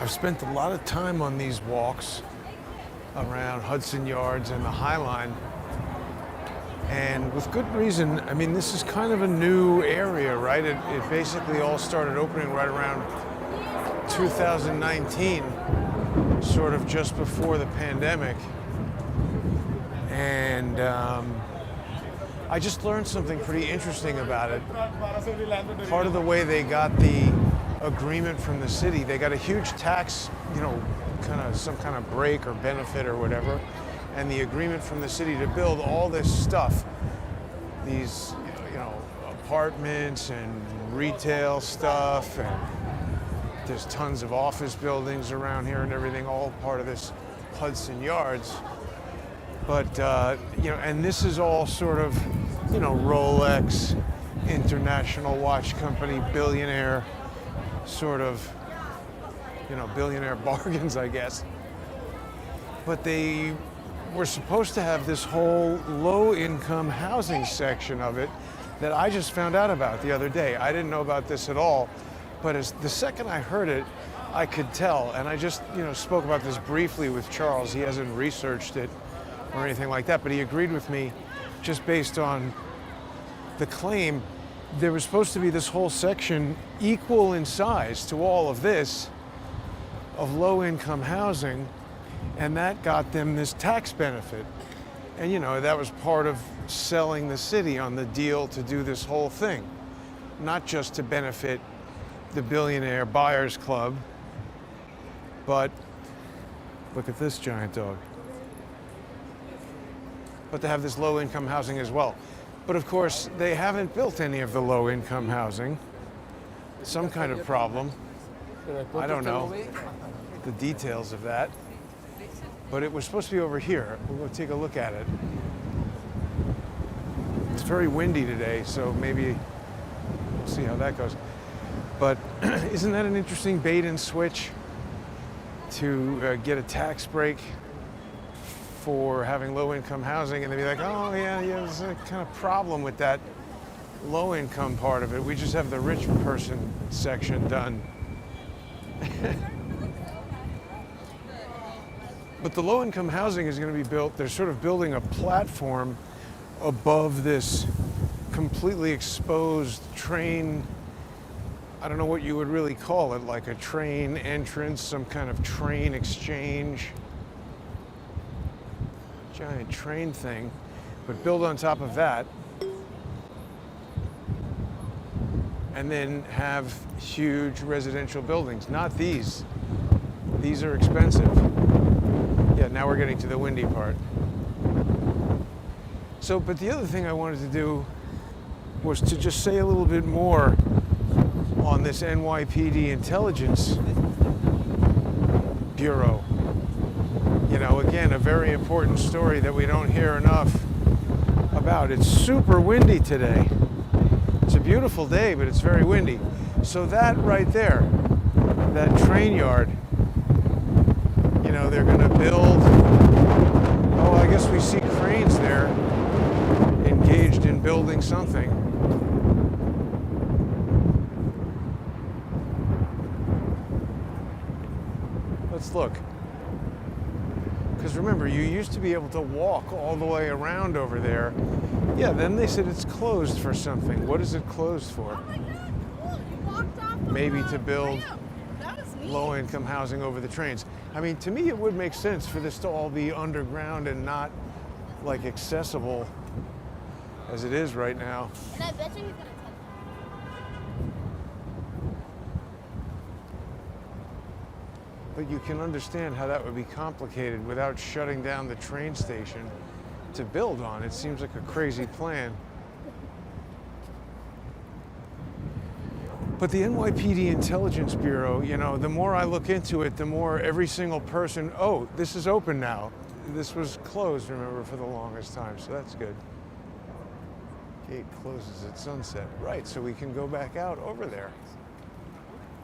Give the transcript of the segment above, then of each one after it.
I've spent a lot of time on these walks around Hudson Yards and the High Line, and with good reason. I mean, this is kind of a new area, right? It basically all started opening right around 2019, sort of just before the pandemic. And I just learned something pretty interesting about it. Part of the way they got the agreement from the city, they got a huge tax, kind of some kind of break or benefit or whatever, and the agreement from the city to build all this stuff, these, apartments and retail stuff, and there's tons of office buildings around here and everything, all part of this Hudson Yards. But, and this is all sort of, Rolex, international watch company, billionaire, sort of, billionaire bargains, I guess. But they were supposed to have this whole low-income housing section of it that I just found out about the other day. I didn't know about this at all, but the second I heard it, I could tell. And I just, spoke about this briefly with Charles. He hasn't researched it or anything like that, but he agreed with me just based on the claim. There was supposed to be this whole section equal in size to all of this of low-income housing, and that got them this tax benefit. And that was part of selling the city on the deal to do this whole thing, not just to benefit the billionaire buyers club, but look at this giant dog. But to have this low-income housing as well. But of course, they haven't built any of the low-income housing. Some kind of problem. I don't know the details of that. But it was supposed to be over here. We'll go take a look at it. It's very windy today, so maybe we'll see how that goes. But isn't that an interesting bait and switch to get a tax break for having low-income housing, and they'd be like, oh yeah, there's a kind of problem with that low-income part of it. We just have the rich person section done. But the low-income housing is going to be built, they're sort of building a platform above this completely exposed train. I don't know what you would really call it, like a train entrance, some kind of train exchange. Giant train thing, but build on top of that, and then have huge residential buildings. Not these. These are expensive. Yeah, now we're getting to the windy part. So, but the other thing I wanted to do was to just say a little bit more on this NYPD Intelligence Bureau. Again, a very important story that we don't hear enough about. It's super windy today. It's a beautiful day, but it's very windy. So that right there, that train yard, they're going to build, I guess we see cranes there engaged in building something. Let's look. Because remember, you used to be able to walk all the way around over there. Yeah, then they said it's closed for something. What is it closed for? Oh my God, cool. You walked off the Maybe to build That was neat. low-income housing over the trains. I mean, to me, it would make sense for this to all be underground and not like accessible as it is right now. And I bet you he's gonna touch But you can understand how that would be complicated without shutting down the train station to build on. It seems like a crazy plan. But the NYPD Intelligence Bureau, the more I look into it, the more every single person, this is open now. This was closed, remember, for the longest time, so that's good. Gate closes at sunset. Right, so we can go back out over there.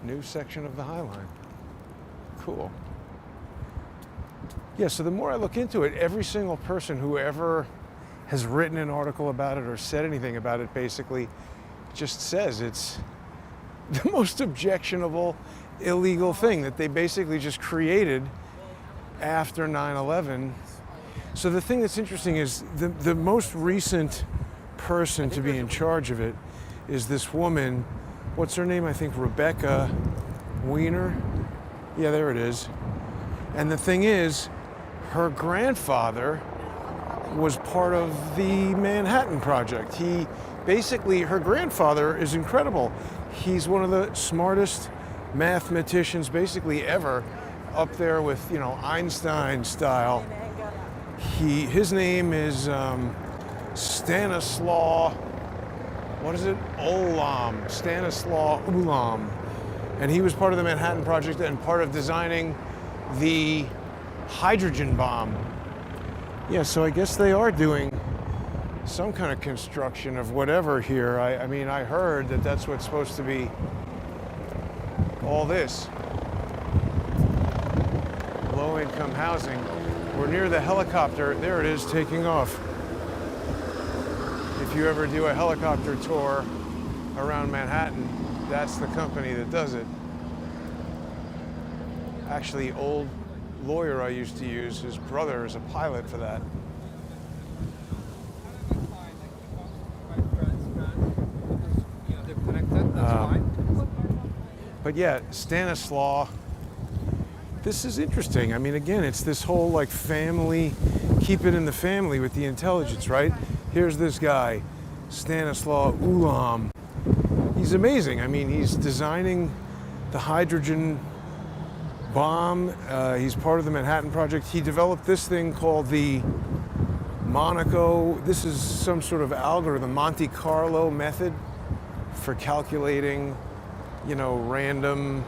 New section of the High Line. Cool. Yeah, so the more I look into it, every single person who ever has written an article about it or said anything about it basically just says it's the most objectionable illegal thing that they basically just created after 9/11. So the thing that's interesting is the most recent person to be in charge of it is this woman. What's her name? I think Rebecca Weiner. Yeah, there it is. And the thing is, her grandfather was part of the Manhattan Project. Her grandfather is incredible. He's one of the smartest mathematicians basically ever, up there with, Einstein style. His name is Stanislaw, Stanislaw Ulam. And he was part of the Manhattan Project and part of designing the hydrogen bomb. Yeah, so I guess they are doing some kind of construction of whatever here. I mean, I heard that that's what's supposed to be all this. Low-income housing. We're near the helicopter. There it is, taking off. If you ever do a helicopter tour around Manhattan, that's the company that does it. Actually, old lawyer I used to use, his brother is a pilot for that. But yeah, Stanislaw, this is interesting. I mean, again, it's this whole like family, keep it in the family with the intelligence, right? Here's this guy, Stanislaw Ulam. He's amazing. I mean, he's designing the hydrogen bomb. He's part of the Manhattan Project. He developed this thing called the Monaco. This is some sort of algorithm, Monte Carlo method for calculating, random,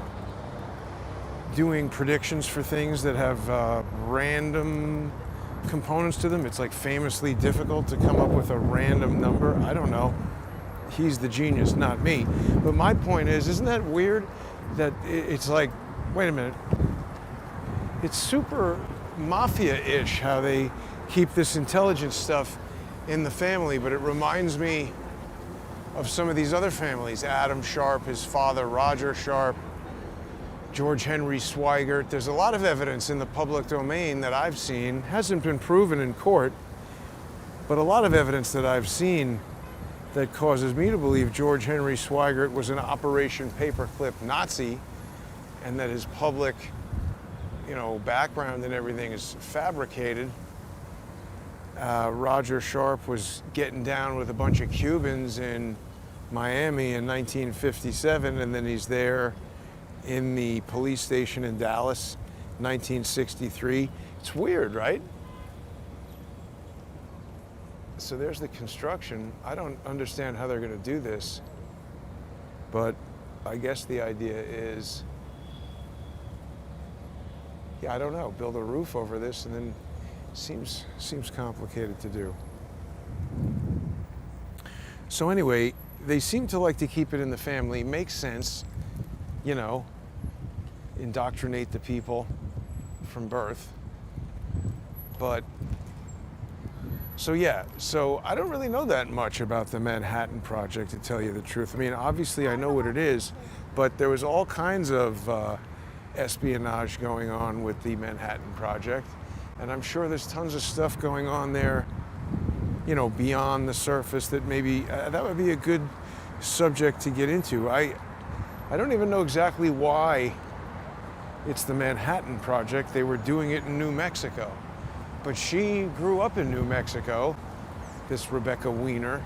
doing predictions for things that have random components to them. It's like famously difficult to come up with a random number. I don't know. He's the genius, not me. But my point is, isn't that weird that it's like, wait a minute, it's super mafia-ish how they keep this intelligence stuff in the family, but it reminds me of some of these other families. Adam Sharp, his father, Roger Sharp, George Henry Swigert. There's a lot of evidence in the public domain that I've seen, hasn't been proven in court, but a lot of evidence that I've seen that causes me to believe George Henry Swigert was an Operation Paperclip Nazi, and that his public, background and everything is fabricated. Roger Sharp was getting down with a bunch of Cubans in Miami in 1957, and then he's there in the police station in Dallas, 1963. It's weird, right? So there's the construction. I don't understand how they're going to do this, but I guess the idea is, I don't know, build a roof over this, and then seems complicated to do. So anyway, they seem to like to keep it in the family. Makes sense, indoctrinate the people from birth. But so I don't really know that much about the Manhattan Project, to tell you the truth. I mean, obviously I know what it is, but there was all kinds of espionage going on with the Manhattan Project, and I'm sure there's tons of stuff going on there, beyond the surface that maybe that would be a good subject to get into. I don't even know exactly why it's the Manhattan Project. They were doing it in New Mexico. But she grew up in New Mexico, this Rebecca Weiner.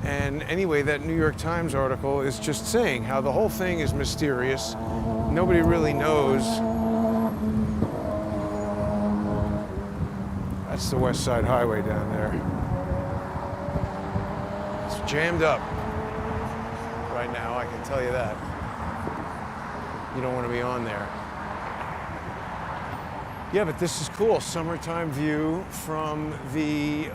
And anyway, that New York Times article is just saying how the whole thing is mysterious. Nobody really knows. That's the West Side Highway down there. It's jammed up right now, I can tell you that. You don't want to be on there. Yeah, but this is cool. Summertime view from the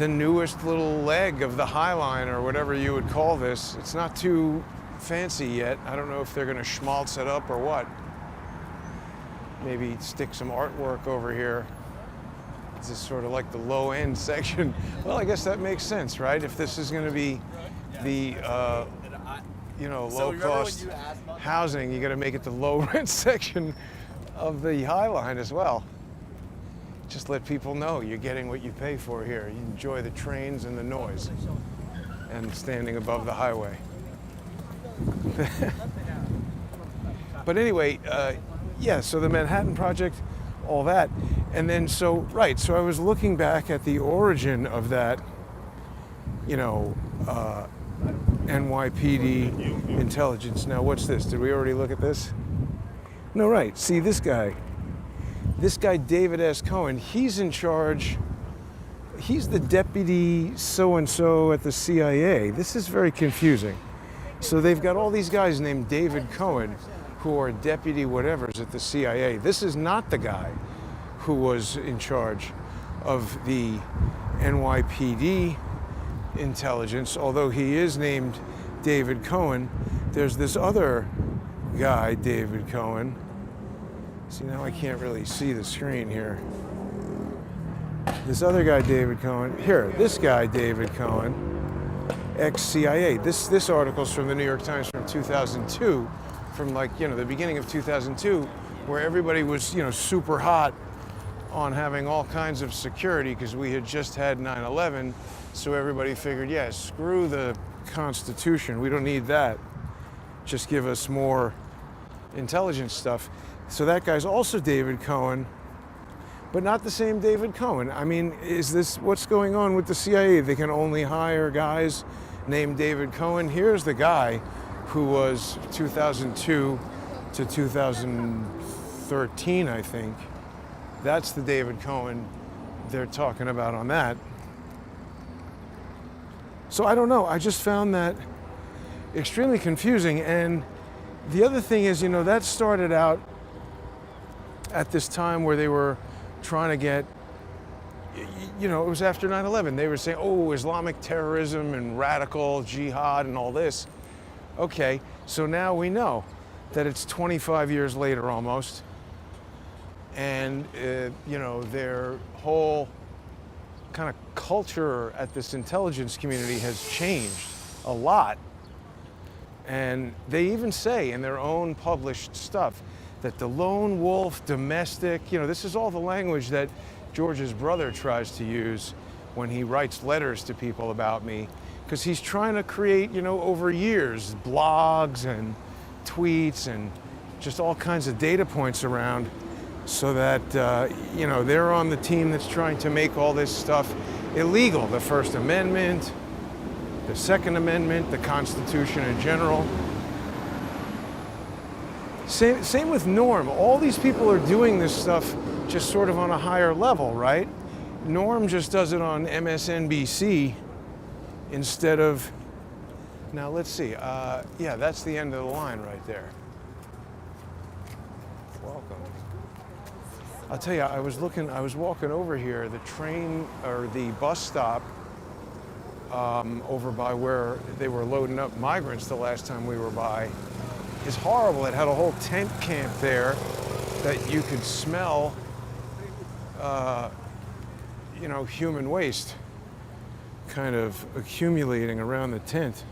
newest little leg of the High Line, or whatever you would call this. It's not too fancy yet. I don't know if they're going to schmaltz it up or what. Maybe stick some artwork over here. This is sort of like the low-end section. Well, I guess that makes sense, right? If this is going to be the low cost housing, you got to make it the low rent section of the High Line as well. Just let people know you're getting what you pay for here. You enjoy the trains and the noise and standing above the highway. But anyway, so the Manhattan Project, all that. And then, so I was looking back at the origin of that, NYPD intelligence. Now, what's this? Did we already look at this? No, right. See, this guy, David S. Cohen, he's in charge. He's the deputy so-and-so at the CIA. This is very confusing. So they've got all these guys named David Cohen who are deputy whatevers at the CIA. This is not the guy who was in charge of the NYPD intelligence, although he is named David Cohen. There's this other guy, David Cohen. See, now I can't really see the screen here. This other guy, David Cohen. Here, this guy, David Cohen, ex-CIA. This article's from the New York Times from 2002, from the beginning of 2002, where everybody was, super hot on having all kinds of security because we had just had 9/11. So everybody figured, screw the Constitution. We don't need that. Just give us more intelligence stuff. So that guy's also David Cohen, but not the same David Cohen. I mean, is this what's going on with the CIA? They can only hire guys named David Cohen. Here's the guy who was 2002 to 2013, I think. That's the David Cohen they're talking about on that. So I don't know. I just found that extremely confusing. And the other thing is, that started out at this time where they were trying to get, it was after 9/11. They were saying, Islamic terrorism and radical jihad and all this. Okay, so now we know that it's 25 years later almost. And, their whole kind of culture at this intelligence community has changed a lot. And they even say in their own published stuff that the lone wolf, domestic, this is all the language that George's brother tries to use when he writes letters to people about me, because he's trying to create, over years, blogs and tweets and just all kinds of data points around so that, they're on the team that's trying to make all this stuff illegal. The First Amendment, the Second Amendment, the Constitution in general. Same with Norm. All these people are doing this stuff just sort of on a higher level, right? Norm just does it on MSNBC instead of, now let's see, that's the end of the line right there. Welcome. I'll tell you, I was walking over here, the train or the bus stop over by where they were loading up migrants the last time we were by is horrible. It had a whole tent camp there that you could smell, human waste kind of accumulating around the tent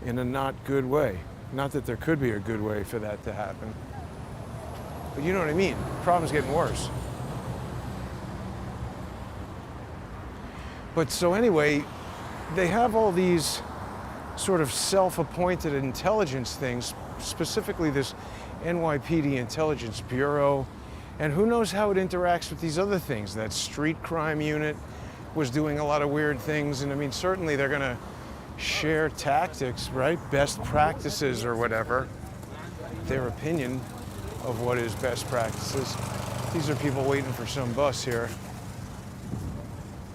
in a not good way. Not that there could be a good way for that to happen. But you know what I mean? The problem's getting worse. But so anyway, they have all these sort of self-appointed intelligence things, specifically this NYPD Intelligence Bureau, and who knows how it interacts with these other things. That street crime unit was doing a lot of weird things, and I mean, certainly they're gonna share tactics, right? Best practices or whatever, their opinion of what is best practices. These are people waiting for some bus here.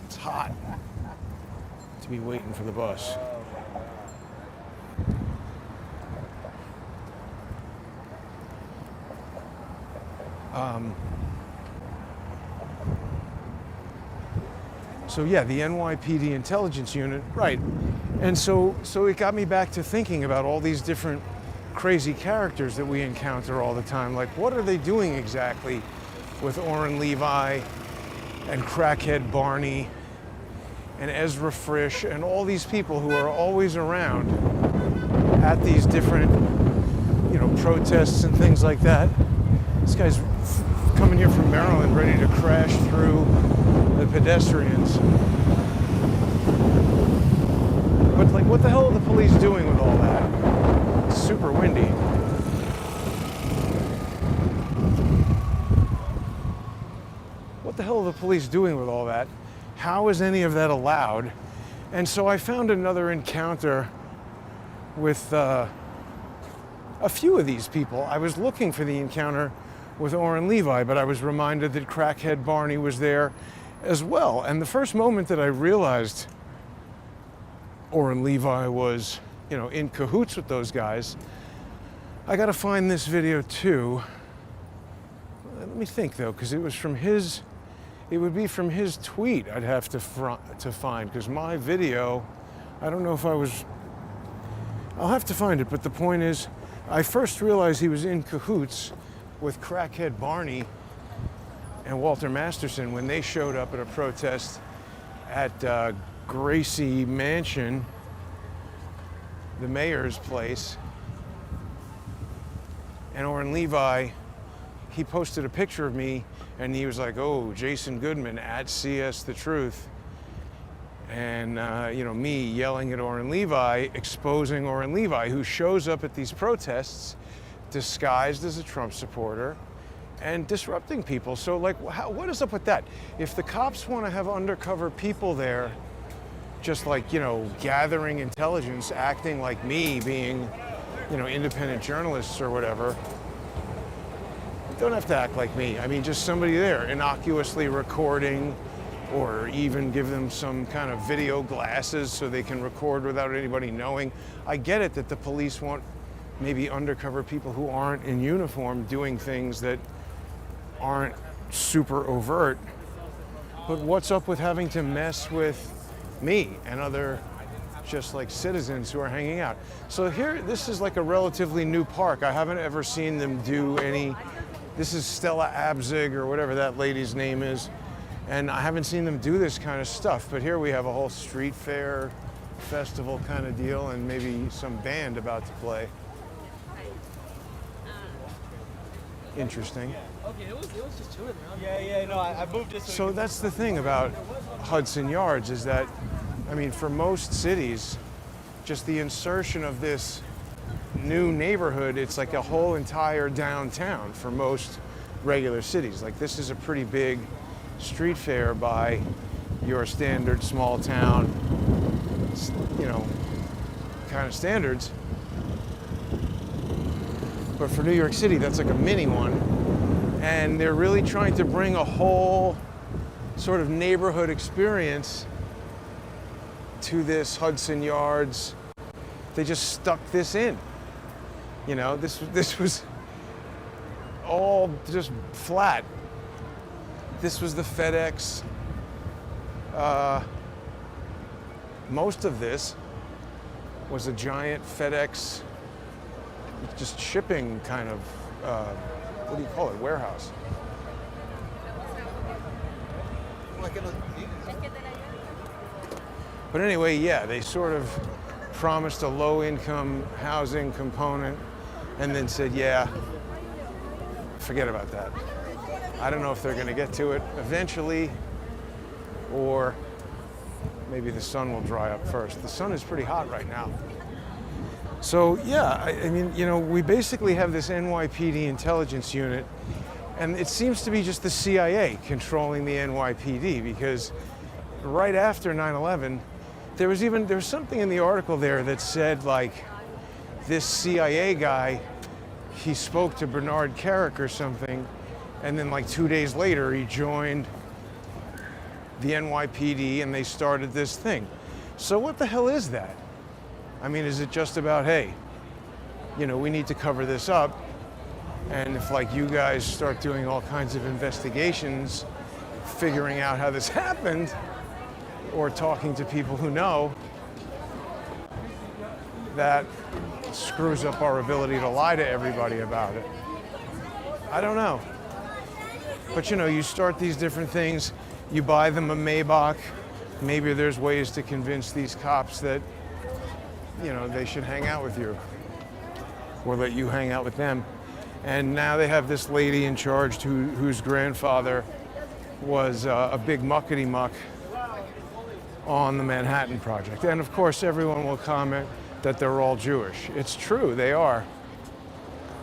It's hot to be waiting for the bus. So yeah, the NYPD intelligence unit, right. And so it got me back to thinking about all these different crazy characters that we encounter all the time. Like, what are they doing exactly with Orrin Levi and Crackhead Barney and Ezra Frisch and all these people who are always around at these different, protests and things like that. This guy's coming here from Maryland, ready to crash through the pedestrians. But like, what the hell are the police doing with all that? It's super windy. What the hell are the police doing with all that? How is any of that allowed? And so I found another encounter with a few of these people. I was looking for the encounter with Oren Levi, but I was reminded that Crackhead Barney was there as well. And the first moment that I realized Oren Levi was, in cahoots with those guys, I got to find this video too. Let me think though, because it would be from his tweet I'd have to find, because my video, I don't know if I'll have to find it, but the point is, I first realized he was in cahoots with Crackhead Barney and Walter Masterson when they showed up at a protest at Gracie Mansion, the mayor's place. And Oren Levi, he posted a picture of me and he was like, "Oh, Jason Goodman at CS The Truth." And, me yelling at Oren Levi, exposing Oren Levi, who shows up at these protests disguised as a Trump supporter and disrupting people. So, what is up with that? If the cops want to have undercover people there, just gathering intelligence, acting like me, being, independent journalists or whatever, don't have to act like me. I mean, just somebody there innocuously recording, or even give them some kind of video glasses so they can record without anybody knowing. I get it that the police want maybe undercover people who aren't in uniform doing things that aren't super overt, but what's up with having to mess with me and other just citizens who are hanging out? So here, this is a relatively new park. I haven't ever seen them do any, this is Stella Abzig or whatever that lady's name is. And I haven't seen them do this kind of stuff, but here we have a whole street fair festival kind of deal and maybe some band about to play. Interesting. Okay, it was just chilling around. Yeah, no, I moved this. So that's the thing about Hudson Yards is that, for most cities, just the insertion of this new neighborhood, it's like a whole entire downtown for most regular cities. This is a pretty big street fair by your standard small town, kind of standards. But for New York City, that's like a mini one. And they're really trying to bring a whole sort of neighborhood experience to this Hudson Yards. They just stuck this in. This was all just flat. This was the FedEx. Most of this was a giant FedEx, just shipping kind of, what do you call it, warehouse. But anyway, yeah, they sort of promised a low-income housing component and then said, yeah, forget about that. I don't know if they're going to get to it eventually, or maybe the sun will dry up first. The sun is pretty hot right now. So yeah, we basically have this NYPD intelligence unit, and it seems to be just the CIA controlling the NYPD, because right after 9/11, there was something in the article there that said this CIA guy, he spoke to Bernard Kerik or something, and then 2 days later he joined the NYPD and they started this thing. So what the hell is that? Is it just about, hey, we need to cover this up, and if you guys start doing all kinds of investigations, figuring out how this happened, or talking to people who know, that screws up our ability to lie to everybody about it? I don't know. But you start these different things, you buy them a Maybach, maybe there's ways to convince these cops that you know, they should hang out with you or let you hang out with them. And now they have this lady in charge whose grandfather was a big muckety-muck on the Manhattan Project. And of course, everyone will comment that they're all Jewish. It's true, they are.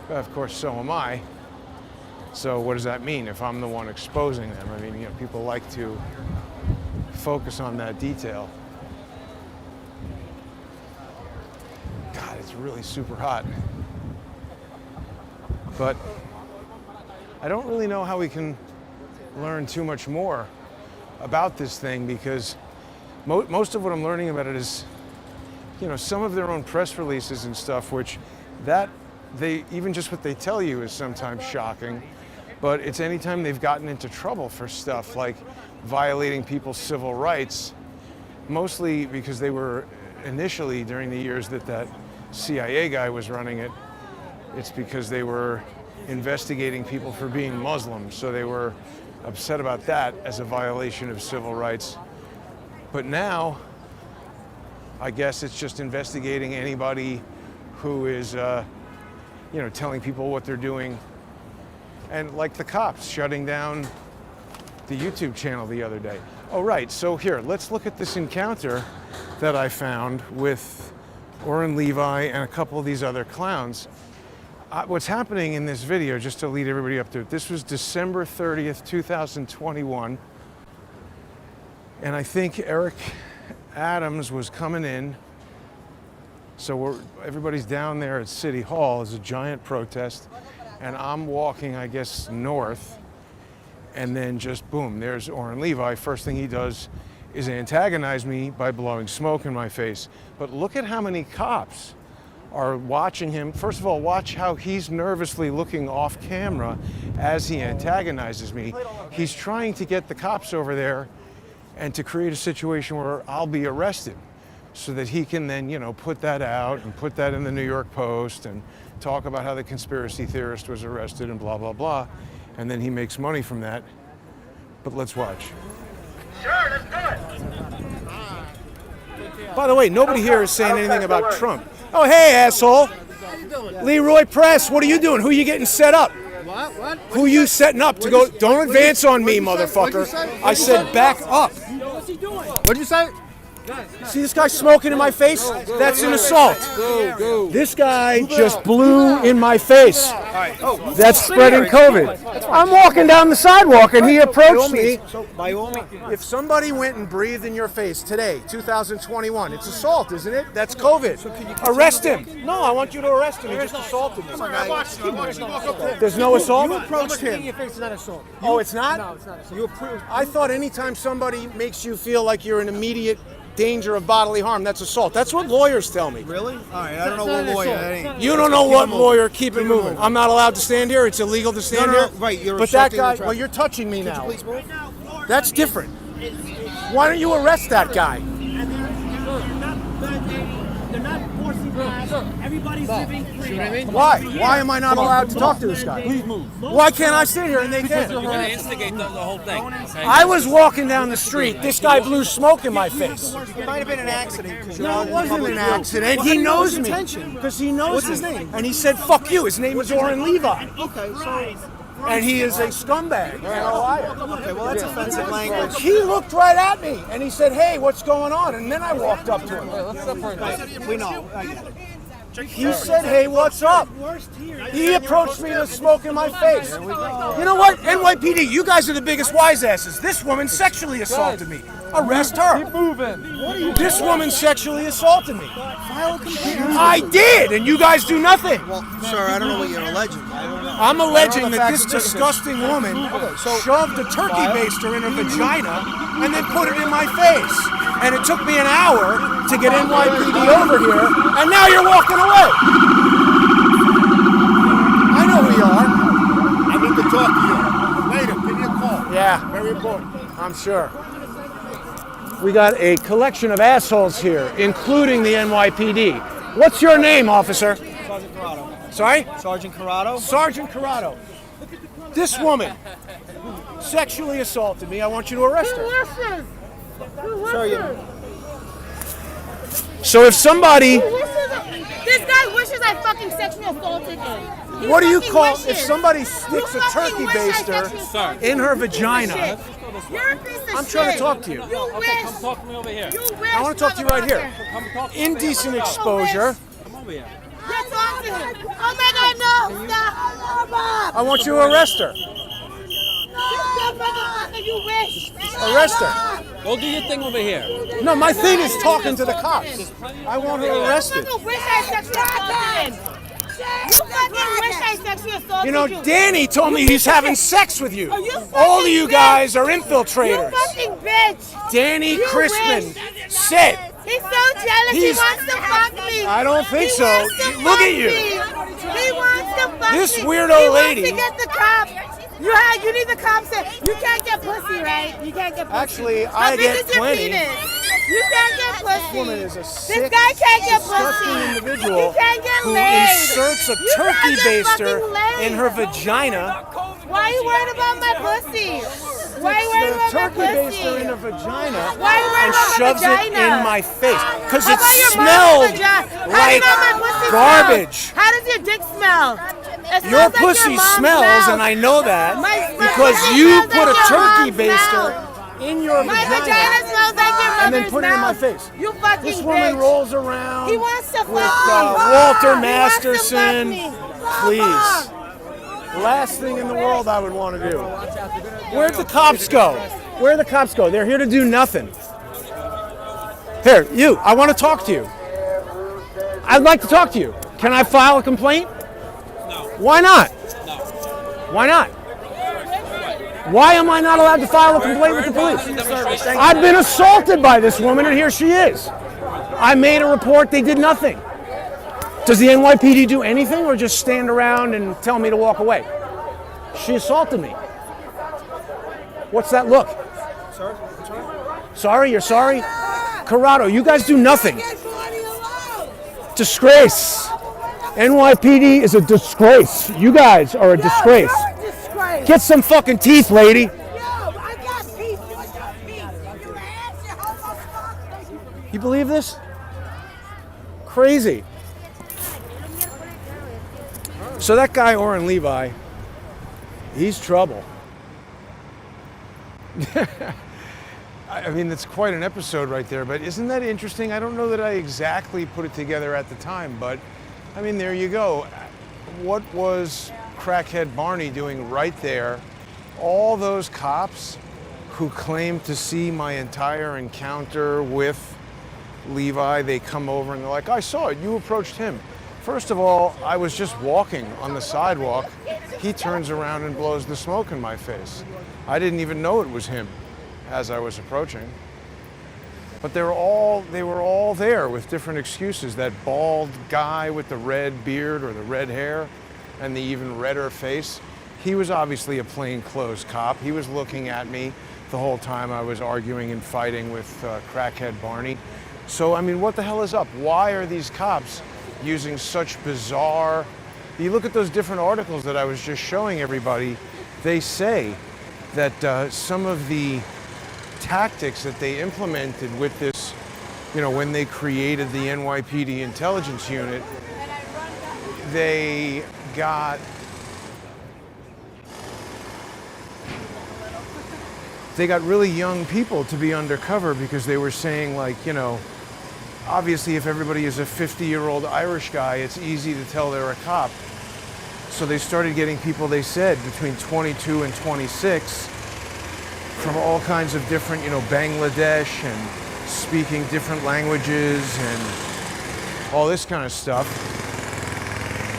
But of course, so am I. So what does that mean if I'm the one exposing them? I mean, you know, people like to focus on that detail. God, it's really super hot. But I don't really know how we can learn too much more about this thing, because most of what I'm learning about it is, you know, some of their own press releases and stuff, which even just what they tell you is sometimes shocking. But it's anytime they've gotten into trouble for stuff like violating people's civil rights, mostly because they were initially, during the years that CIA guy was running it, it's because they were investigating people for being Muslims. So they were upset about that as a violation of civil rights. But now, I guess it's just investigating anybody who is, you know, telling people what they're doing. And like the cops shutting down the YouTube channel the other day. Oh, right, so here, let's look at this encounter that I found with Oren Levi and a couple of these other clowns. What's happening in this video, just to lead everybody up to it, this was December 30th, 2021. And I think Eric Adams was coming in. So everybody's down there at City Hall. There's a giant protest. And I'm walking, I guess, north. And then just boom, there's Oren Levi. First thing he does is antagonize me by blowing smoke in my face. But look at how many cops are watching him. First of all, watch how he's nervously looking off camera as he antagonizes me. He's trying to get the cops over there and to create a situation where I'll be arrested so that he can then, you know, put that out and put that in the New York Post and talk about how the conspiracy theorist was arrested and blah, blah, blah. And then he makes money from that. But let's watch. Sure, let's do it. By the way, nobody here is saying anything about Trump. Oh, hey, asshole. Leroy Press, what are you doing? Who are you getting set up? What? Who you setting up to go? Don't advance on me, motherfucker. I said back up. What's he doing? What'd you say? See this guy smoking in my face? That's an assault. This guy just blew in my face. That's spreading COVID. I'm walking down the sidewalk and he approached me. By all means. If somebody went and breathed in your face today, 2021, it's assault, isn't it? That's COVID. Arrest him. No, I want you to arrest him. He just assaulted me. There's no assault? You approached him. It's not assault. Oh, it's not? No, it's not assault. You approved. I thought anytime somebody makes you feel like you're in immediate danger of bodily harm, that's assault. That's what lawyers tell me. Really? All right, I don't know what lawyer that ain't. You don't know what lawyer. Keep it moving. I'm not allowed to stand here. It's illegal to stand here. Right, you're but that obstructing guy, the traffic. well, you're touching me now. Please move. That's different. Why don't you arrest that guy? They're not forcing class. Everybody's living free. Why? Why am I not allowed to talk to this guy? Please move. Why can't I sit here and they can't? You're going to instigate the whole thing. Okay? I was walking down the street. This guy blew smoke in my face. It might have been an accident. No, it wasn't an accident. He knows me. Because he knows What's me. his name? And he said, fuck you. His name is Oren Levi. Okay, so. And he is a scumbag and a liar. Okay, well, that's offensive language. He looked right at me and he said, hey, what's going on? And then I walked up to him. We know. I get it. He said, hey, what's up? He approached me to smoke in my face. You know what? NYPD, you guys are the biggest wise asses. This woman sexually assaulted me. Arrest her. Keep moving. This woman sexually assaulted me. I did, and you guys do nothing. Well, sir, I don't know what you're alleging. I'm alleging that this disgusting woman shoved a turkey baster in her vagina and then put it in my face. And it took me an hour to get NYPD over here, and now you're walking away. I know who you are. I need to talk to you. Later, give me a call. Yeah. Very important. I'm sure. We got a collection of assholes here, including the NYPD. What's your name, officer? Sergeant Corrado. Sorry? Sergeant Corrado? Sergeant Corrado. This woman sexually assaulted me. I want you to arrest her. Sir, you. So if somebody This guy wishes I fucking sexually assaulted him. He What do you fucking call wishes. if somebody You sticks a fucking turkey wish I baster sexually assaulted in you. her You piece of vagina? shit. You're a piece of shit. I'm trying to talk to you. You Okay, wish. come talk to me over here. You wish. I want to talk to you right here. Come talk to me over Indecent here. exposure. Come over here. Let's talk to him. Oh my God, no! Stop! I want you to arrest her. You wish. Arrest her. Go do your thing over here. No, my thing is talking to the cops. I want her arrested. You fucking wish I sexually assaulted him. You fucking wish I sexually assaulted You know, you. Danny told me he's having sex with you. Oh, you All of fucking you bitch. guys are You infiltrators. fucking bitch. Danny You Crispin wish. said, He's so jealous. He He's- wants to fuck me. I don't think He so. wants to Look fuck at you. me. He wants to fuck This me. weirdo he lady- wants to get the cops. You need the cops to. You can't get pussy, right? You can't get pussy. Actually, How I big get is your plenty. penis? You can't get pussy. woman is a This sick, guy can't get disgusting pussy. individual He can't get who laid. inserts a You turkey can't get baster fucking laid. in her vagina. Why are you worried about my pussy? Why are you worried The about my turkey pussy? baster in her vagina Why are you worried and about my shoves it vagina? in my face because How it about your smelled mom's vagina? How do like you know my pussy garbage. smells? How does your dick smell? It Your smells like pussy mom's smells, mouth. and I know that My because pussy you smells put a like your turkey mom's baster mouth. in your My vagina smells like your mother's and then put it in my mouth. face. You fucking This woman bitch. rolls around He wants to fuck with me. Walter He Masterson. wants to fuck me. Please. Last thing in the world I would want to do. Where'd the cops go? Where'd the cops go? They're here to do nothing. Here, you, I want to talk to you. I'd like to talk to you. Can I file a complaint? No. Why not? No. Why not? Why am I not allowed to file a complaint with the police? I've been assaulted by this woman, and here she is. I made a report, they did nothing. Does the NYPD do anything or just stand around and tell me to walk away? She assaulted me. What's that look? Sorry, you're sorry? Corrado, you guys do nothing. Disgrace. NYPD is a disgrace. You guys are a disgrace. Get some fucking teeth, lady. You believe this? Crazy. So that guy, Oren Levi, he's trouble. I mean, it's quite an episode right there, but isn't that interesting? I don't know that I exactly put it together at the time, but I mean, there you go. What was crackhead Barney doing right there? All those cops who claimed to see my entire encounter with Levi, they come over and they're like, I saw it, you approached him. First of all, I was just walking on the sidewalk. He turns around and blows the smoke in my face. I didn't even know it was him as I was approaching. But they were all there with different excuses. That bald guy with the red beard or the red hair and the even redder face, he was obviously a plainclothes cop. He was looking at me the whole time I was arguing and fighting with crackhead Barney. So, I mean, what the hell is up? Why are these cops using such bizarre... You look at those different articles that I was just showing everybody, they say that some of the tactics that they implemented with this, you know, when they created the NYPD intelligence unit, they got really young people to be undercover because they were saying, like, you know, obviously if everybody is a 50-year-old Irish guy, it's easy to tell they're a cop. So they started getting people, they said, between 22 and 26 from all kinds of different, you know, Bangladesh and speaking different languages and all this kind of stuff.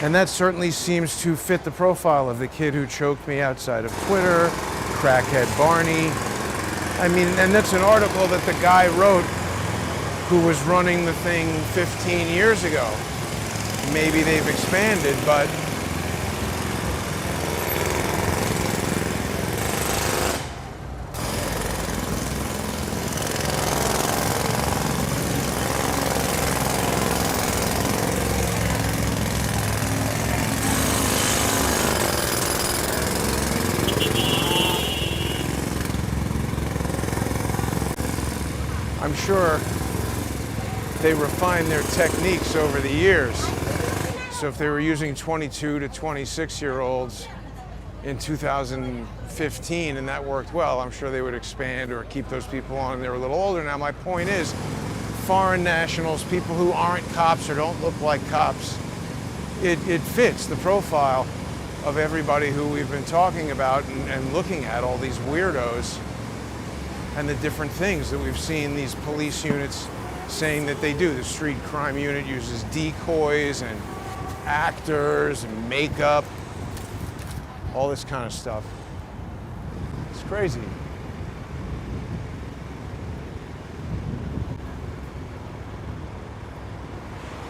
And that certainly seems to fit the profile of the kid who choked me outside of Twitter, crackhead Barney. I mean, and that's an article that the guy wrote who was running the thing 15 years ago. Maybe they've expanded, but I'm sure they refine their techniques over the years. So if they were using 22 to 26-year-olds in 2015 and that worked well, I'm sure they would expand or keep those people on when they were a little older. Now my point is, foreign nationals, people who aren't cops or don't look like cops, it fits the profile of everybody who we've been talking about and looking at, all these weirdos and the different things that we've seen these police units saying that they do. The street crime unit uses decoys and actors and makeup, all this kind of stuff. It's crazy.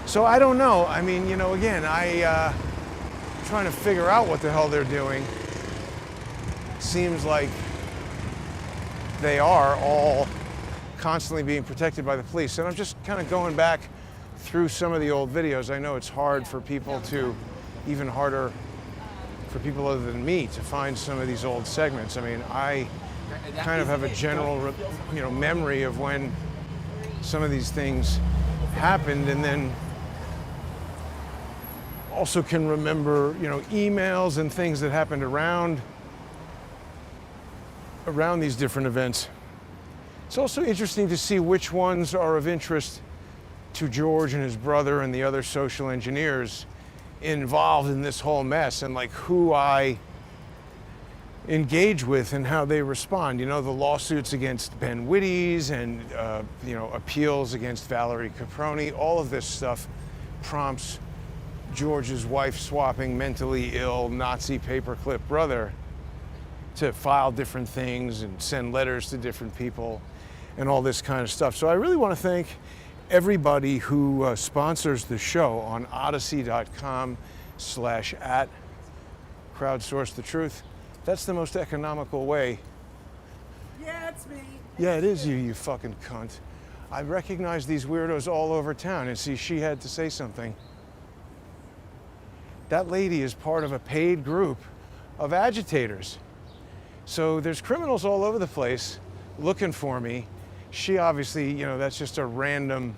So I don't know. I mean, you know, again, trying to figure out what the hell they're doing. Seems like they are all constantly being protected by the police. And I'm just kind of going back through some of the old videos. I know it's hard for people to, even harder for people other than me to find some of these old segments. I mean, I kind of have a general, memory of when some of these things happened, and then also can remember, emails and things that happened around these different events. It's also interesting to see which ones are of interest to George and his brother and the other social engineers involved in this whole mess, and like who I engage with and how they respond. The lawsuits against Ben Wittes and appeals against Valerie Caproni, all of this stuff prompts George's wife-swapping, mentally ill, Nazi paperclip brother to file different things and send letters to different people and all this kind of stuff. So I really want to thank everybody who sponsors the show on odyssey.com/@crowdsource the truth. That's the most economical way. Yeah, it's me. Yeah, it is you, you fucking cunt. I recognize these weirdos all over town, and see, she had to say something. That lady is part of a paid group of agitators. So there's criminals all over the place looking for me. She obviously, that's just a random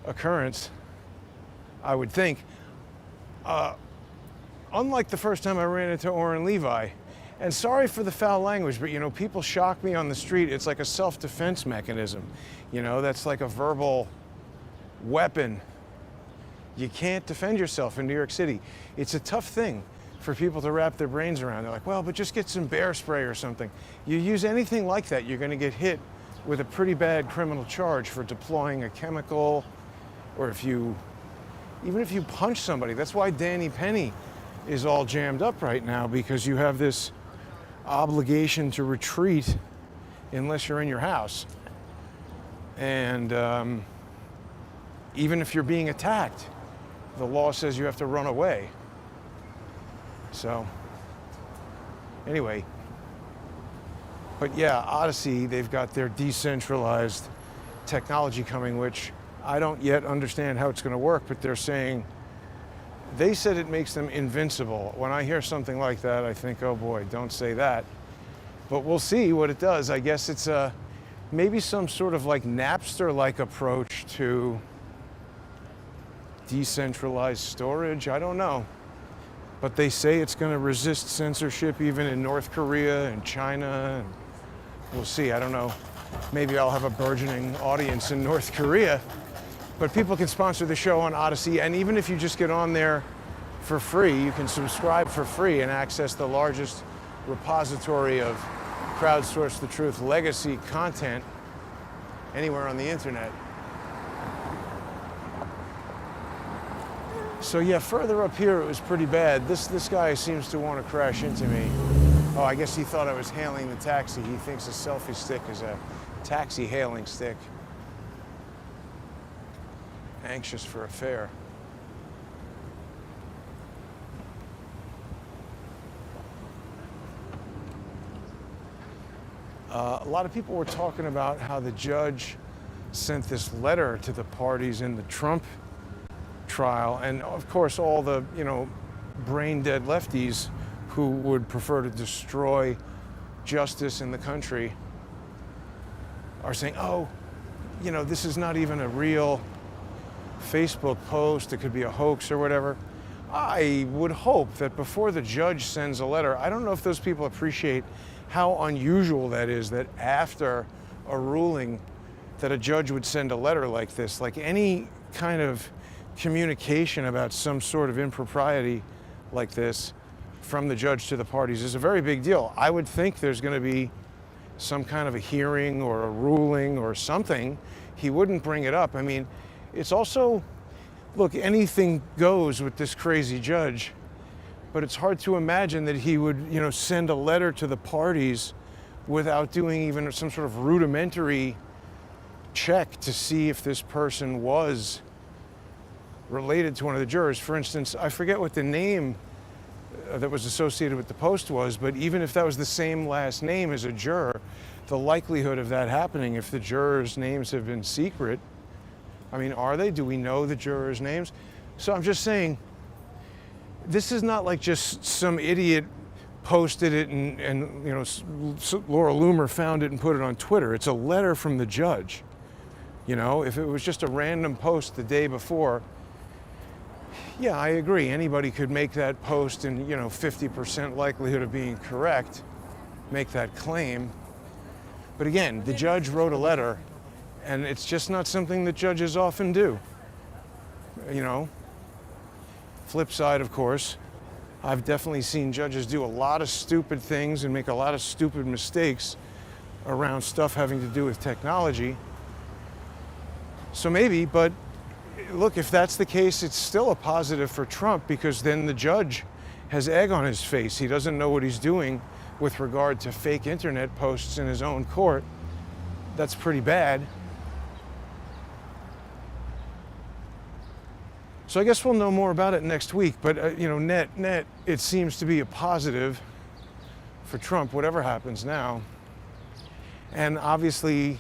occurrence, I would think. Unlike the first time I ran into Oren Levi, and sorry for the foul language, but people shock me on the street. It's like a self-defense mechanism. That's like a verbal weapon. You can't defend yourself in New York City. It's a tough thing for people to wrap their brains around. They're like, well, but just get some bear spray or something. You use anything like that, you're going to get hit with a pretty bad criminal charge for deploying a chemical, or even if you punch somebody. That's why Danny Penny is all jammed up right now, because you have this obligation to retreat unless you're in your house. And even if you're being attacked, the law says you have to run away. So, anyway. But yeah, Odyssey, they've got their decentralized technology coming, which I don't yet understand how it's going to work, but they're saying, they said it makes them invincible. When I hear something like that, I think, oh boy, don't say that. But we'll see what it does. I guess it's maybe some sort of like Napster-like approach to decentralized storage. I don't know. But they say it's going to resist censorship even in North Korea and China. And we'll see. I don't know. Maybe I'll have a burgeoning audience in North Korea. But people can sponsor the show on Odyssey. And even if you just get on there for free, you can subscribe for free and access the largest repository of Crowdsource the Truth legacy content anywhere on the internet. So yeah, further up here it was pretty bad. This guy seems to want to crash into me. Oh, I guess he thought I was hailing the taxi. He thinks a selfie stick is a taxi hailing stick. Anxious for a fare. A lot of people were talking about how the judge sent this letter to the parties in the Trump trial, and of course all the brain dead lefties who would prefer to destroy justice in the country are saying, oh, you know, this is not even a real Facebook post, it could be a hoax or whatever. I would hope that before the judge sends a letter, I don't know if those people appreciate how unusual that is, that after a ruling that a judge would send a letter like this. Like any kind of communication about some sort of impropriety like this from the judge to the parties is a very big deal. I would think there's going to be some kind of a hearing or a ruling or something. He wouldn't bring it up. I mean, it's also, look, anything goes with this crazy judge, but it's hard to imagine that he would, you know, send a letter to the parties without doing even some sort of rudimentary check to see if this person was related to one of the jurors. For instance, I forget what the name that was associated with the post was, but even if that was the same last name as a juror, the likelihood of that happening if the jurors' names have been secret, I mean, are they? Do we know the jurors' names? So I'm just saying, this is not like just some idiot posted it and you know, Laura Loomer found it and put it on Twitter. It's a letter from the judge. You know, if it was just a random post the day before, yeah, I agree. Anybody could make that post and, you know, 50% likelihood of being correct, make that claim. But again, the judge wrote a letter, and it's just not something that judges often do. You know, flip side, of course, I've definitely seen judges do a lot of stupid things and make a lot of stupid mistakes around stuff having to do with technology. So maybe, but look, if that's the case, it's still a positive for Trump, because then the judge has egg on his face. He doesn't know what he's doing with regard to fake internet posts in his own court. That's pretty bad. So I guess we'll know more about it next week, but you know, net, it seems to be a positive for Trump, whatever happens now. And obviously,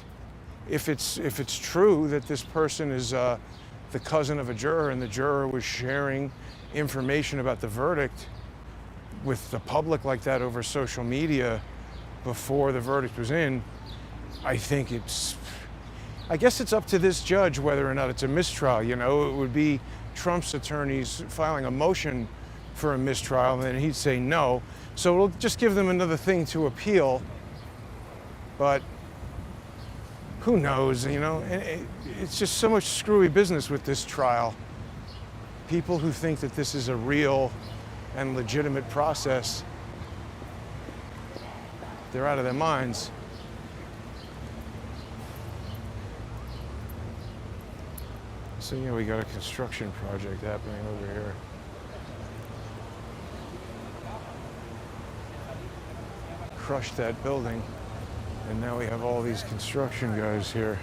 if it's true that this person is the cousin of a juror and the juror was sharing information about the verdict with the public like that over social media before the verdict was in, I guess it's up to this judge whether or not it's a mistrial. You know, it would be Trump's attorneys filing a motion for a mistrial, and then he'd say no. So it'll just give them another thing to appeal. But who knows, you know? It's just so much screwy business with this trial. People who think that this is a real and legitimate process, they're out of their minds. So yeah, we got a construction project happening over here. Crushed that building, and now we have all these construction guys here.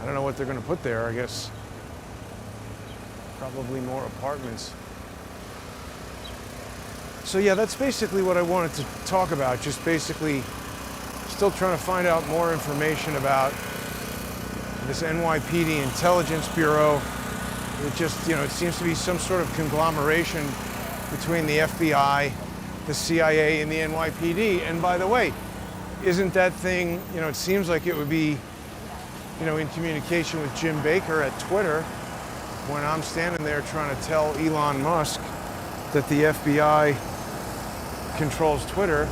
I don't know what they're going to put there. I guess probably more apartments. So yeah, that's basically what I wanted to talk about. Just basically still trying to find out more information about this NYPD Intelligence Bureau. It just, you know, it seems to be some sort of conglomeration between the FBI, the CIA, and the NYPD. And by the way, isn't that thing, you know, it seems like it would be, you know, in communication with Jim Baker at Twitter, when I'm standing there trying to tell Elon Musk that the FBI controls Twitter,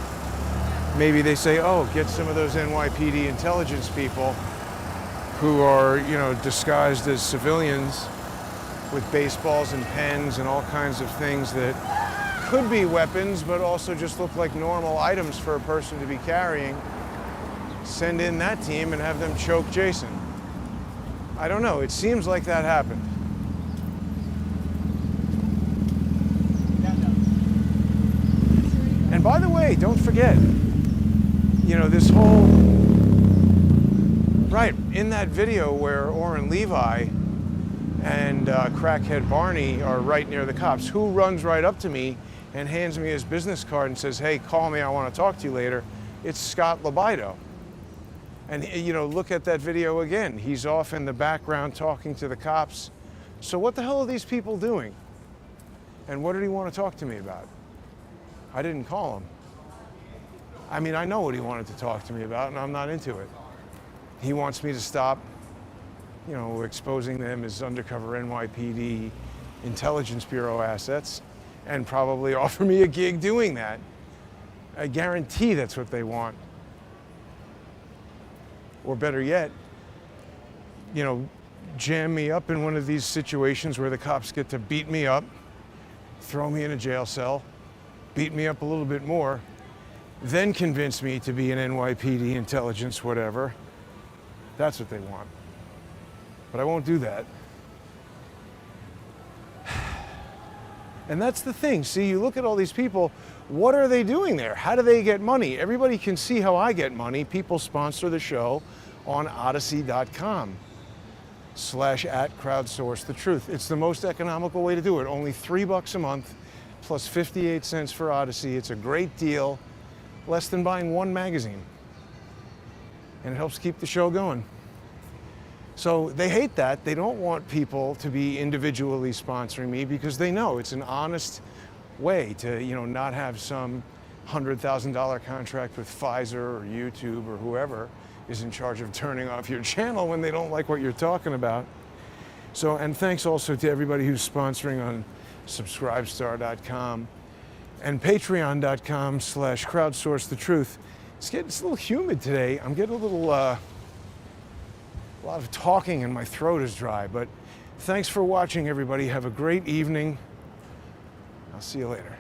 maybe they say, oh, get some of those NYPD intelligence people who are, you know, disguised as civilians with baseballs and pens and all kinds of things that could be weapons, but also just look like normal items for a person to be carrying. Send in that team and have them choke Jason. I don't know, it seems like that happened. And by the way, don't forget, you know, this whole, right, in that video where Orrin Levi and crackhead Barney are right near the cops, who runs right up to me and hands me his business card and says, hey, call me, I want to talk to you later. It's Scott Libido. And, you know, look at that video again. He's off in the background talking to the cops. So what the hell are these people doing? And what did he want to talk to me about? I didn't call him. I mean, I know what he wanted to talk to me about, and I'm not into it. He wants me to stop, you know, exposing them as undercover NYPD Intelligence Bureau assets and probably offer me a gig doing that. I guarantee that's what they want. Or better yet, you know, jam me up in one of these situations where the cops get to beat me up, throw me in a jail cell, beat me up a little bit more, then convince me to be an NYPD intelligence whatever. That's what they want. But I won't do that. And that's the thing. See, you look at all these people, what are they doing there? How do they get money? Everybody can see how I get money. People sponsor the show on odyssey.com/@crowdsource the truth. It's the most economical way to do it. Only $3 a month plus 58 cents for Odyssey. It's a great deal, less than buying one magazine. And it helps keep the show going. So they hate that. They don't want people to be individually sponsoring me because they know it's an honest way to, you know, not have some $100,000 contract with Pfizer or YouTube or whoever is in charge of turning off your channel when they don't like what you're talking about. So, and thanks also to everybody who's sponsoring on subscribestar.com and patreon.com/crowdsource the truth. It's a little humid today. I'm getting a lot of talking and my throat is dry, but thanks for watching, everybody. Have a great evening. I'll see you later.